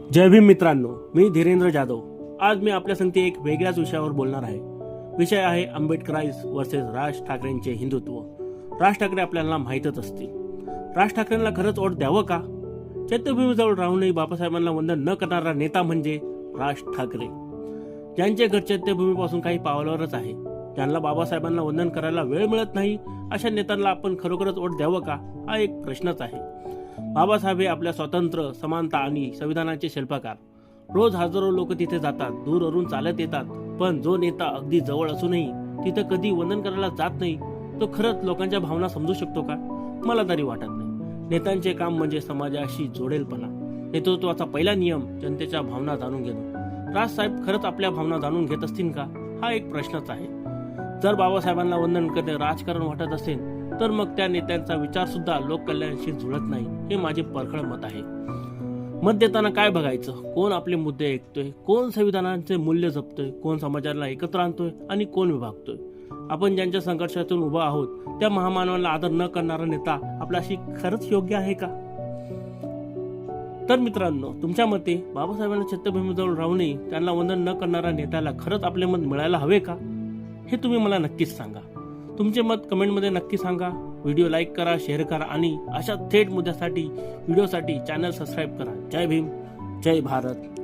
जय भीम मित्रांनो, मी धीरेंद्र जाधव। आज मी आपल्या संगती एक वेगळ्याच विषयावर बोलणार आहे। विषय आहे आंबेडकराईज वर्सेस राज ठाकरेंचे हिंदुत्व। राज ठाकरे आपल्याला माहीतच असतील। राज ठाकरेंना खरंच वोट द्यावं का? चैत्यभूमीजवळ राहूनही बाबासाहेबांना वंदन न करणारा नेता म्हणजे राज ठाकरे। ज्यांचे घर चैत्यभूमीपासून काही पावलावरच आहे, ज्यांना बाबासाहेबांना वंदन करायला वेळ मिळत नाही, अशा नेत्यांना आपण खरोखरच वोट द्यावं का, हा एक प्रश्नच आहे। बाबासाहेब हे आपल्या स्वातंत्र्य, समानता आणि संविधानाचे शिल्पकार। रोज हजारो लोक तिथे जातात, दूरवरून चालत येतात, पण जो नेता अगदी जवळ असूनही तिथे कधी वंदन करायला जात नाही, तो खरंच लोकांच्या भावना समजू शकतो का? मला तरी वाटत नाही। नेत्यांचे काम म्हणजे समाजाशी जोडेलपणा। नेतृत्वाचा पहिला नियम जनतेच्या भावना जाणून घेणं। राजसाहेब खरंच आपल्या भावना जाणून घेत असतील का, हा एक प्रश्नच आहे। जर बाबासाहेबांना वंदन करणे राजकारण वाटत असेल, तर मग त्या नेत्यांचा विचार सुद्धा लोककल्याणाशी जुळत नाही, हे माझे परखड मत आहे। मत देताना काय बघायचं? कोण आपले मुद्दे ऐकतोय, कोण संविधानाचे मूल्य जपतोय, कोण समाजाला एकत्र आणतोय आणि कोण विभागतोय। आपण ज्यांच्या संघर्षातून उभा आहोत, त्या महामानवाला आदर न करणारा नेता आपल्याशी खरंच योग्य आहे का? तर मित्रांनो, तुमच्या मते बाबासाहेबांना चैत्यभूमीजवळ राहूनही त्यांना वंदन न करणाऱ्या नेत्याला खरंच आपले मत मिळायला हवे का? हे तुम्ही मला नक्कीच सांगा। तुमचे मत कमेंटमध्ये नक्की सांगा। व्हिडिओ लाईक करा, शेअर करा आणि अशा थेट मुद्द्यासाठी व्हिडिओसाठी चॅनल सबस्क्राईब करा। जय भीम, जय भारत।